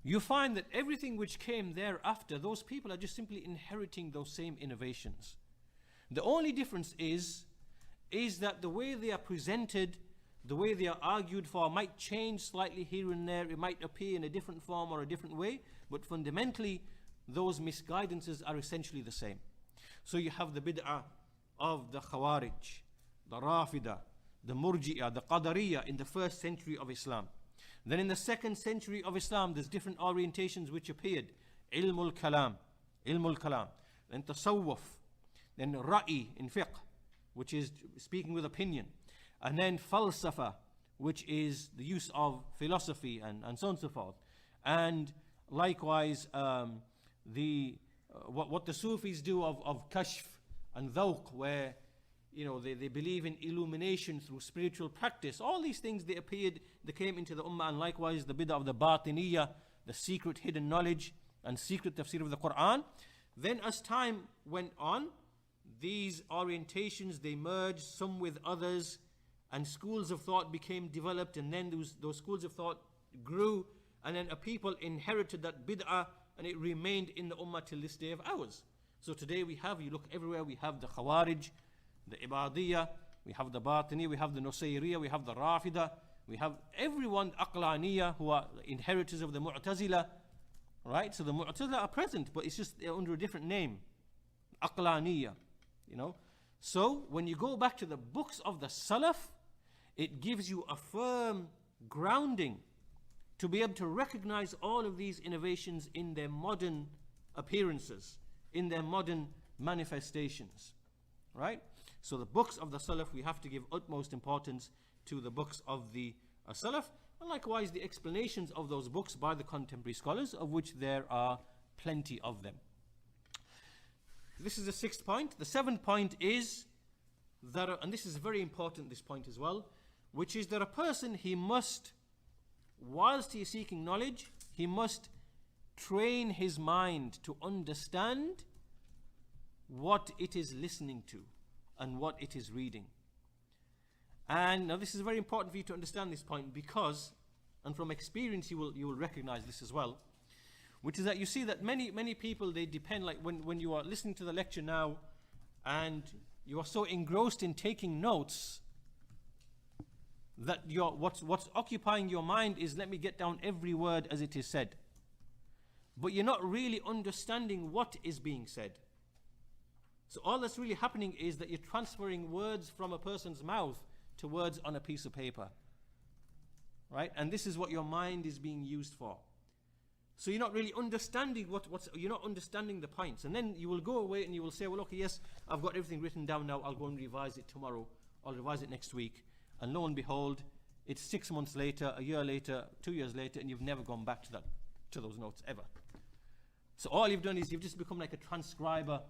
you find that everything which came thereafter, those people are just simply inheriting those same innovations. The only difference is that the way they are presented, the way they are argued for might change slightly here and there. It might appear in a different form or a different way, but fundamentally those misguidances are essentially the same. So you have the bid'ah of the Khawarij, the Rafida, the Murji'ah, the Qadariyah in the 1st century of Islam. Then in the 2nd century of Islam, there's different orientations which appeared. Ilmul Kalam, then Tasawwuf, then Ra'i in fiqh, which is speaking with opinion, and then Falsafa, which is the use of philosophy and so on and so forth. And likewise, what the Sufis do of Kashf and Dhawq, where they believe in illumination through spiritual practice. All these things, they came into the Ummah, and likewise the bid'ah of the Batiniyah, the secret hidden knowledge and secret tafsir of the Quran. Then as time went on, these orientations, they merged some with others, and schools of thought became developed, and then those schools of thought grew, and then a people inherited that bid'ah, and it remained in the Ummah till this day of ours. So today you look everywhere, we have the Khawarij, the Ibadiyya, we have the Batini, we have the Nusayriyya, we have the Rafida, we have everyone, Aqlaniyya, who are inheritors of the Mu'tazila, right? So the Mu'tazila are present, but it's just under a different name, Aqlaniyya, So when you go back to the books of the Salaf, it gives you a firm grounding to be able to recognize all of these innovations in their modern appearances, in their modern manifestations, right? So the books of the Salaf, we have to give utmost importance to the books of the Salaf, and likewise the explanations of those books by the contemporary scholars, of which there are plenty of them. This is the 6th point. The 7th point is that, and this is very important, this point as well, which is that a person, he must, whilst he is seeking knowledge, he must train his mind to understand what it is listening to and what it is reading. And now this is very important for you to understand this point, because, and from experience you will recognize this as well, which is that you see that many people, they depend, like when you are listening to the lecture now, and you are so engrossed in taking notes that what's occupying your mind is, let me get down every word as it is said. But you're not really understanding what is being said. So all that's really happening is that you're transferring words from a person's mouth to words on a piece of paper. Right? And this is what your mind is being used for. So you're not really understanding you're not understanding the points. And then you will go away and you will say, well, okay, yes, I've got everything written down now, I'll go and revise it tomorrow, I'll revise it next week. And lo and behold, it's 6 months later, a year later, 2 years later, and you've never gone back to those notes ever. So all you've done is you've just become like a transcriber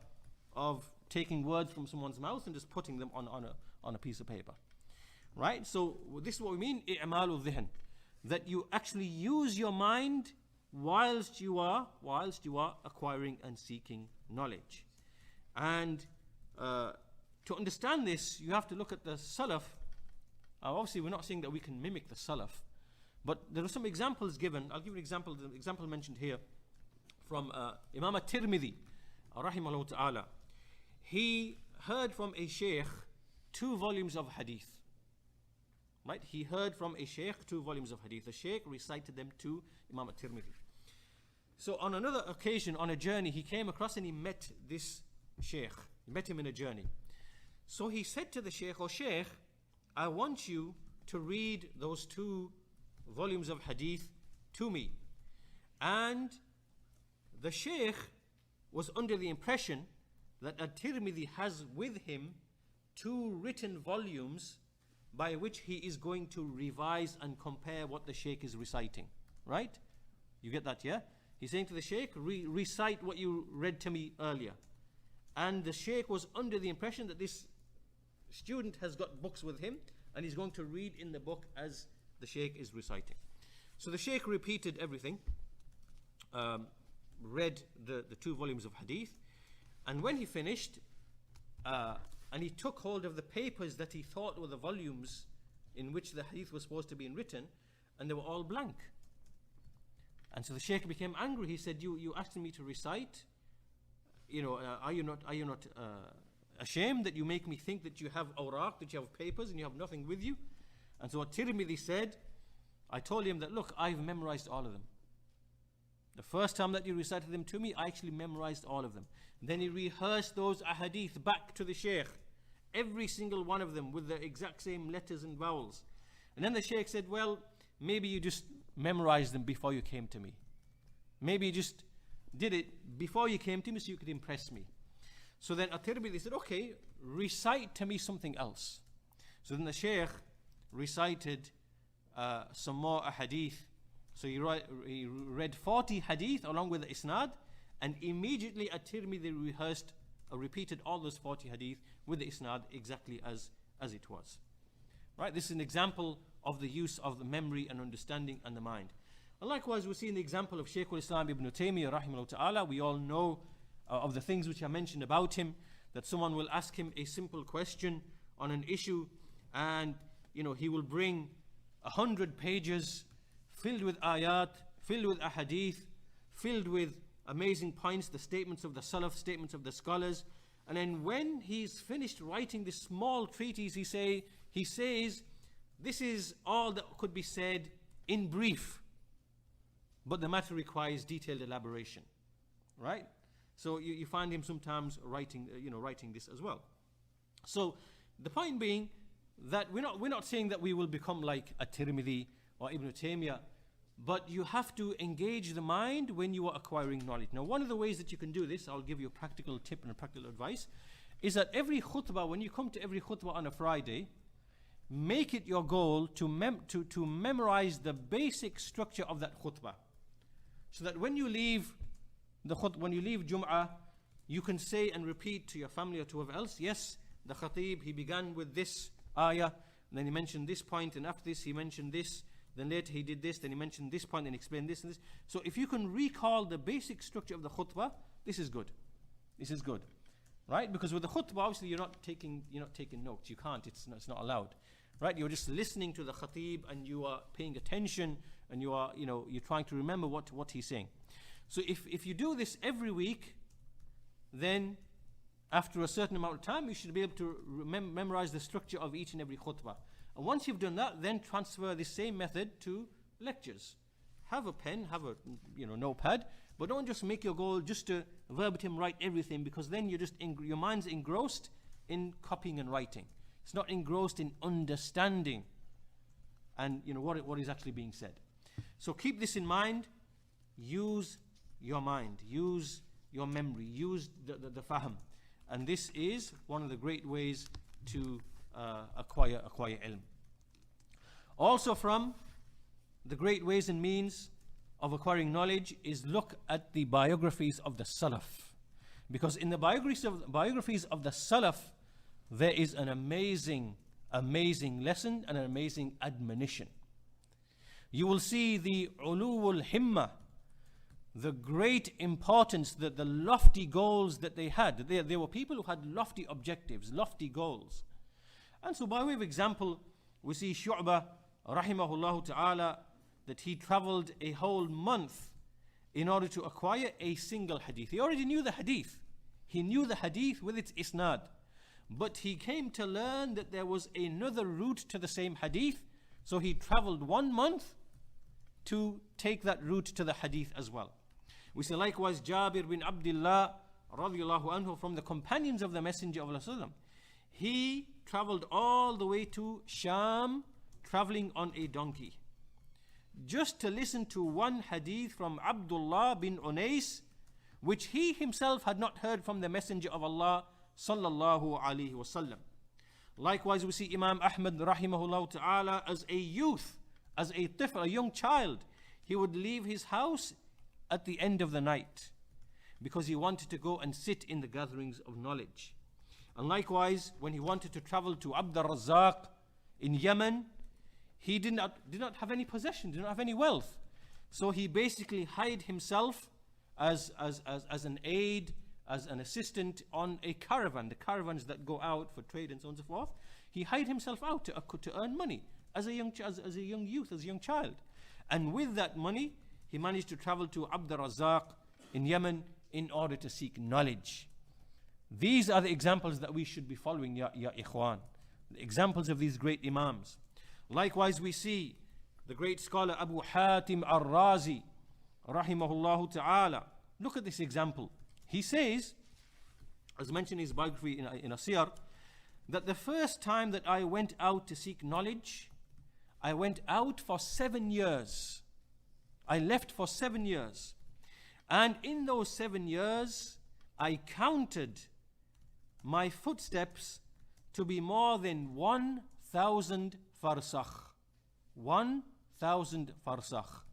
of taking words from someone's mouth and just putting them on a piece of paper. Right? So this is what we mean, i'malu dhihan, that you actually use your mind whilst you are acquiring and seeking knowledge. And to understand this, you have to look at the Salaf. Obviously, we're not saying that we can mimic the Salaf, but there are some examples given. I'll give you an example. The example mentioned here from Imām at-Tirmidhi, rahimahullah ta'ala. He heard from a sheikh 2 volumes of hadith. Right? He heard from a sheikh 2 volumes of hadith. The sheikh recited them to Imām at-Tirmidhi. So on another occasion, on a journey, he came across and he met this sheikh. He met him in a journey. So he said to the sheikh, "Oh sheikh, I want you to read those 2 volumes of hadith to me." And the sheikh was under the impression that at-Tirmidhi has with him 2 written volumes by which he is going to revise and compare what the sheikh is reciting. Right? You get that, yeah? He's saying to the sheikh, recite what you read to me earlier. And the sheikh was under the impression that this student has got books with him and he's going to read in the book as the sheikh is reciting. So the sheikh repeated everything, read the 2 volumes of hadith, and when he finished, and he took hold of the papers that he thought were the volumes in which the hadith was supposed to be written, and they were all blank. And so the sheikh became angry. He said, you asked me to recite, are you not ashamed that you make me think that you have awraq, that you have papers and you have nothing with you? And so what Tirmidhi said, I told him that, look, I've memorized all of them. The first time that you recited them to me, I actually memorized all of them. Then he rehearsed those ahadith back to the sheikh, every single one of them with the exact same letters and vowels. And then the sheikh said, well, maybe you just memorized them before you came to me. Maybe you just did it before you came to me so you could impress me. So then at-Tirmidhi said, okay, recite to me something else. So then the sheikh recited some more ahadith. So he read 40 hadith along with the isnad, and immediately at-Tirmidhi repeated all those 40 hadith with the isnad exactly as it was. Right? This is an example of the use of the memory and understanding and the mind. And likewise, we see in the example of Shaykh al-Islam ibn Taymiyyah rahimahullah ta'ala, we all know of the things which are mentioned about him, that someone will ask him a simple question on an issue, and he will bring 100 pages filled with ayat, filled with ahadith, filled with amazing points, the statements of the Salaf, statements of the scholars. And then when he's finished writing this small treatise, he says, this is all that could be said in brief, but the matter requires detailed elaboration. Right? So you find him sometimes writing this as well. So the point being that we're not saying that we will become like at-Tirmidhi or Ibn Taymiyyah, but you have to engage the mind when you are acquiring knowledge. Now, one of the ways that you can do this, I'll give you a practical tip and a practical advice, is that every khutbah, when you come to every khutbah on a Friday, make it your goal to memorize the basic structure of that khutbah, so that when you leave Jum'ah, you can say and repeat to your family or to whoever else, yes, the khatib, he began with this ayah, and then he mentioned this point, and after this he mentioned this, then later he did this, then he mentioned this point and explained this and this. So if you can recall the basic structure of the khutbah, this is good. This is good. Right? Because with the khutbah, obviously you're not taking notes. You can't, it's not allowed. Right? You're just listening to the khatib and you are paying attention, and you're trying to remember what he's saying. So if you do this every week, then after a certain amount of time, you should be able to memorize the structure of each and every khutbah. And once you've done that, then transfer this same method to lectures. Have a pen, have a notepad, but don't just make your goal just to verbatim write everything, because then you're just your mind's engrossed in copying and writing. It's not engrossed in understanding and what is actually being said. So keep this in mind. Use your mind, use your memory, use the fahm. And this is one of the great ways to acquire ilm. Also from the great ways and means of acquiring knowledge is look at the biographies of the Salaf. Because in the biographies of the Salaf, there is an amazing lesson and an amazing admonition. You will see the ulul himma, the great importance, the lofty goals that they had. They were people who had lofty objectives, lofty goals. And so by way of example, we see Shu'bah, rahimahullah ta'ala, that he traveled a whole month in order to acquire a single hadith. He already knew the hadith. He knew the hadith with its isnad. But he came to learn that there was another route to the same hadith. So he traveled 1 month to take that route to the hadith as well. We see likewise Jabir bin Abdullah radiallahu anhu, from the companions of the Messenger of Allah. He traveled all the way to Sham, traveling on a donkey, just to listen to one hadith from Abdullah bin Unais, which he himself had not heard from the Messenger of Allah sallallahu alaihi wasallam. Likewise, we see Imam Ahmad rahimahullah ta'ala, as a youth, as a tifl, a young child, he would leave his house at the end of the night because he wanted to go and sit in the gatherings of knowledge. And likewise, when he wanted to travel to Abd al-Razzaq in Yemen, he did not have any possession, did not have any wealth. So he basically hired himself as an aide, as an assistant on a caravan, the caravans that go out for trade and so on and so forth. He hired himself out to earn money as a young youth, as a young child. And with that money, he managed to travel to Abd al-Razzaq in Yemen in order to seek knowledge. These are the examples that we should be following, ya ikhwan. The examples of these great imams. Likewise, we see the great scholar Abu Hatim al-Razi, rahimahullah ta'ala. Look at this example. He says, as mentioned in his biography in a siyar, that the first time that I went out to seek knowledge, I went out for 7 years. I left for 7 years. And in those 7 years, I counted my footsteps to be more than 1,000 farsakh. 1,000 farsakh.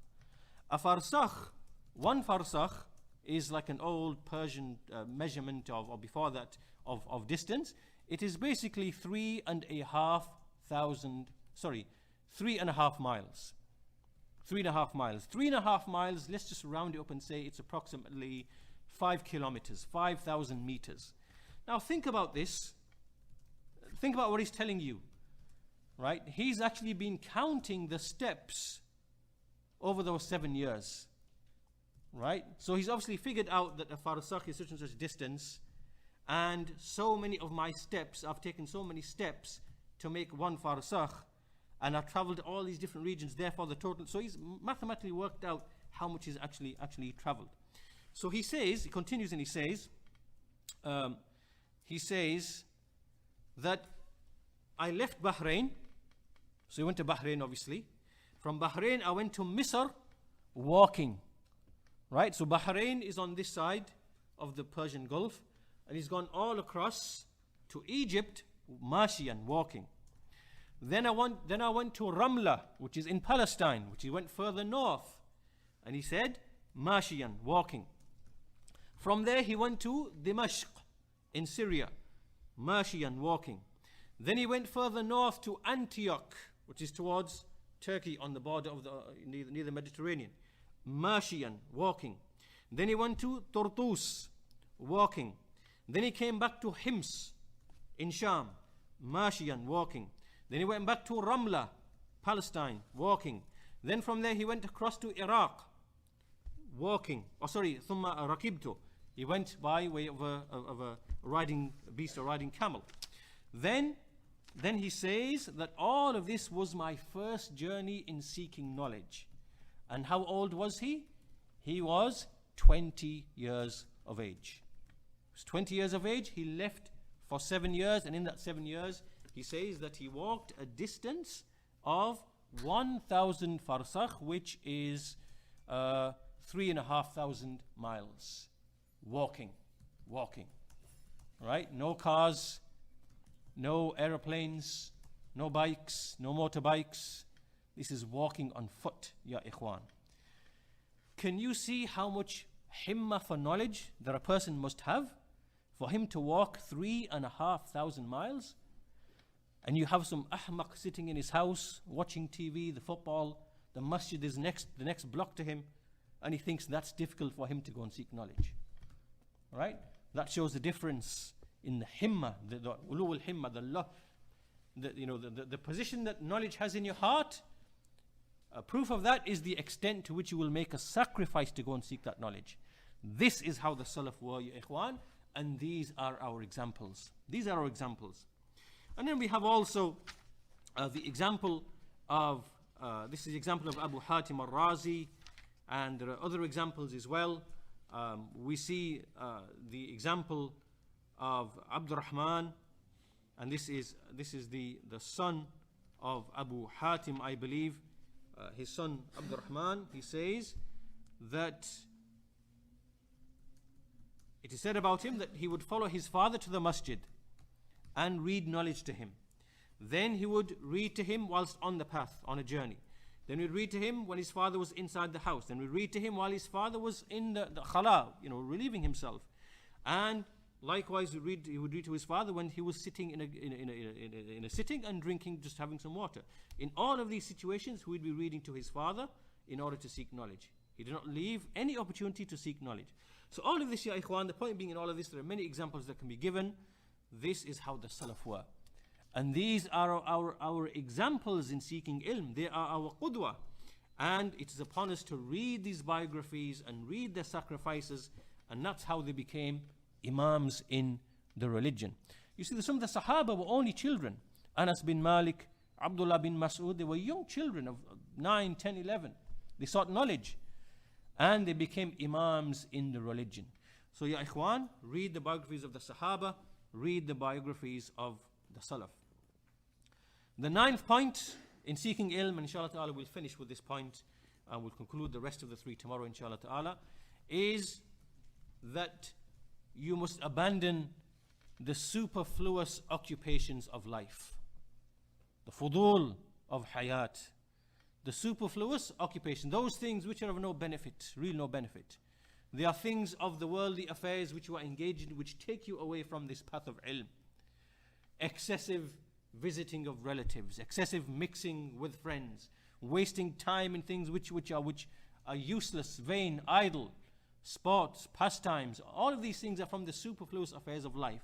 A farsakh, 1 farsakh, is like an old Persian measurement of, or before that, of distance. It is basically 3.5 miles. 3.5 miles. 3.5 miles, let's just round it up and say it's approximately 5 kilometers, 5,000 meters. Now think about this. Think about what he's telling you, right? He's actually been counting the steps over those 7 years, right? So he's obviously figured out that a farsakh is such and such distance, and so many of my steps, I've taken so many steps to make 1 farsakh, and I've traveled all these different regions, therefore the total. So he's mathematically worked out how much he's actually traveled. So he says, he continues and he says that I left Bahrain. So he went to Bahrain, obviously. From Bahrain, I went to Misr walking. Right? So Bahrain is on this side of the Persian Gulf. And he's gone all across to Egypt, Mashiyan, walking. Then I went to Ramla, which is in Palestine, which he went further north. And he said, Mashiyan, walking. From there he went to Dimashq in Syria, Mashiyan, walking. Then he went further north to Antioch, which is towards Turkey on the border of near the Mediterranean, Mashiyan, walking. Then he went to Tartus, walking. Then he came back to Hims in Sham, Mashiyan, walking. Then he went back to Ramla, Palestine, walking. Then from there he went across to Iraq, walking. ثم ركبت He went by way of a riding beast or riding camel. Then he says that all of this was my first journey in seeking knowledge. And how old was he? He was 20 years of age. He was 20 years of age. He left for 7 years, and in that 7 years, he says that he walked a distance of 1,000 farsakh, which is 3,500 miles. Walking. Right? No cars, no aeroplanes, no bikes, no motorbikes. This is walking on foot, ya ikhwan. Can you see how much himma for knowledge that a person must have for him to walk 3,500 miles? And you have some ahmaq sitting in his house watching TV, the football, the masjid is the next block to him, and he thinks that's difficult for him to go and seek knowledge. Right? That shows the difference in the himma, the ulul himma, the position that knowledge has in your heart. Proof of that is the extent to which you will make a sacrifice to go and seek that knowledge. This is how the Salaf were, ya ikhwan, and these are our examples. These are our examples. And then we have also the example of, this is the example of Abu Hatim al-Razi, and there are other examples as well. We see the example of Abdurrahman, and this is the son of Abu Hatim, I believe. His son Abdurrahman, he says that it is said about him that he would follow his father to the masjid and read knowledge to him. Then he would read to him whilst on the path, on a journey. Then we'd read to him when his father was inside the house. Then we'd read to him while his father was in the khala, relieving himself. And likewise, he would read to his father when he was sitting in a sitting and drinking, just having some water. In all of these situations, he would be reading to his father in order to seek knowledge. He did not leave any opportunity to seek knowledge. So all of this, ya ikhwan, the point being in all of this, there are many examples that can be given. This is how the Salaf were. And these are our examples in seeking ilm. They are our qudwa. And it is upon us to read these biographies and read their sacrifices, and that's how they became imams in the religion. You see, some of the Sahaba were only children. Anas bin Malik, Abdullah bin Mas'ud, they were young children of 9, 10, 11. They sought knowledge, and they became imams in the religion. So ya ikhwan, read the biographies of the Sahaba, read the biographies of the Salaf. The ninth point in seeking ilm, and inshallah ta'ala we'll finish with this point, and we'll conclude the rest of the three tomorrow inshallah ta'ala, is that you must abandon the superfluous occupations of life. The fudul of hayat. The superfluous occupation, those things which are of no benefit, real no benefit. They are things of the worldly affairs which you are engaged in, which take you away from this path of ilm. Excessive visiting of relatives, excessive mixing with friends, wasting time in things which are useless, vain, idle, sports, pastimes. All of these things are from the superfluous affairs of life.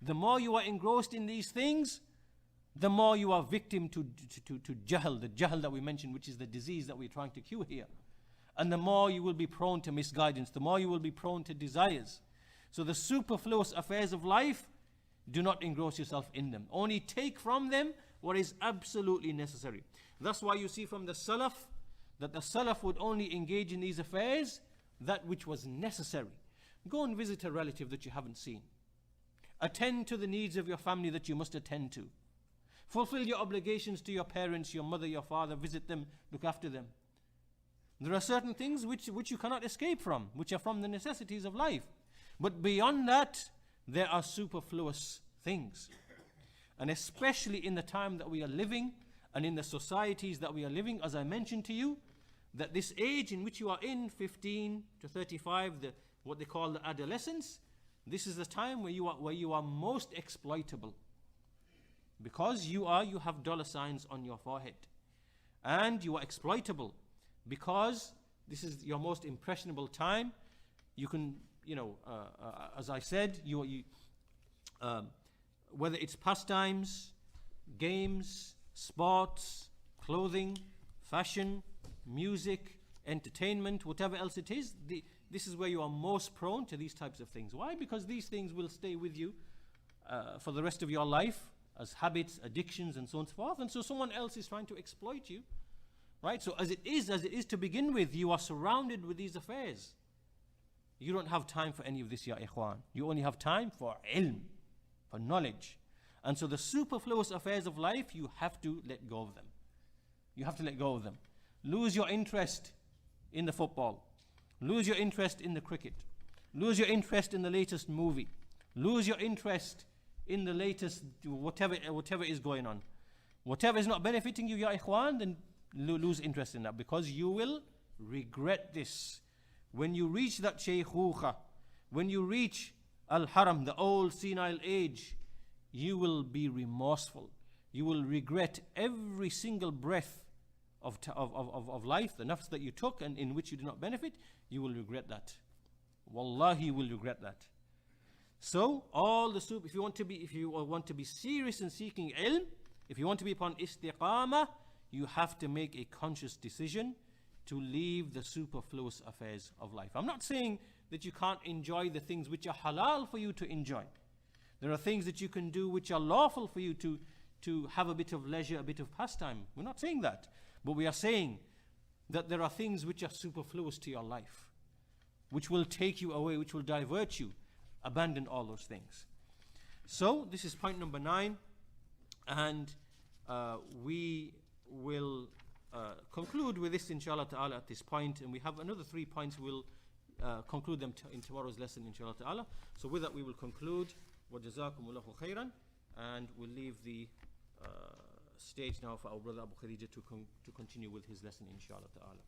The more you are engrossed in these things, the more you are victim to jahl, the jahl that we mentioned, which is the disease that we're trying to cure here. And the more you will be prone to misguidance, the more you will be prone to desires. So the superfluous affairs of life, do not engross yourself in them. Only take from them what is absolutely necessary. That's why you see from the Salaf, that the Salaf would only engage in these affairs, that which was necessary. Go and visit a relative that you haven't seen. Attend to the needs of your family that you must attend to. Fulfill your obligations to your parents, your mother, your father, visit them, look after them. There are certain things which you cannot escape from, which are from the necessities of life. But beyond that, there are superfluous things. And especially in the time that we are living, and in the societies that we are living, as I mentioned to you, that this age in which you are in, 15 to 35, what they call the adolescence, this is the time where you are most exploitable. Because you have dollar signs on your forehead. And you are exploitable. Because this is your most impressionable time. You can, as I said, whether it's pastimes, games, sports, clothing, fashion, music, entertainment, whatever else it is, this is where you are most prone to these types of things. Why? Because these things will stay with you for the rest of your life as habits, addictions, and so on and so forth. And so someone else is trying to exploit you, right? So as it is to begin with, you are surrounded with these affairs. You don't have time for any of this, ya ikhwan. You only have time for ilm, for knowledge. And so the superfluous affairs of life, you have to let go of them. You have to let go of them. Lose your interest in the football. Lose your interest in the cricket. Lose your interest in the latest movie. Lose your interest in the latest whatever is going on. Whatever is not benefiting you, ya ikhwan, then lose interest in that, because you will regret this. When you reach that shaykhuka, when you reach al-haram, the old senile age, you will be remorseful. You will regret every single breath of life, the nafs that you took and in which you did not benefit. You will regret that. Wallahi, you will regret that. So if you want to be serious in seeking ilm, if you want to be upon istiqamah, you have to make a conscious decision to leave the superfluous affairs of life. I'm not saying that you can't enjoy the things which are halal for you to enjoy. There are things that you can do which are lawful for you to have a bit of leisure, a bit of pastime. We're not saying that. But we are saying that there are things which are superfluous to your life, which will take you away, which will divert you. Abandon all those things. So this is point number 9. And we will conclude with this, inshallah ta'ala, at this point. And we have another 3 points. We'll conclude them in tomorrow's lesson, inshallah ta'ala. So with that, we will conclude. وَجَزَاكُمُ اللَّهُ خَيْرًا. And we'll leave the stage now for our brother Abu Khadija to continue with his lesson, inshallah ta'ala.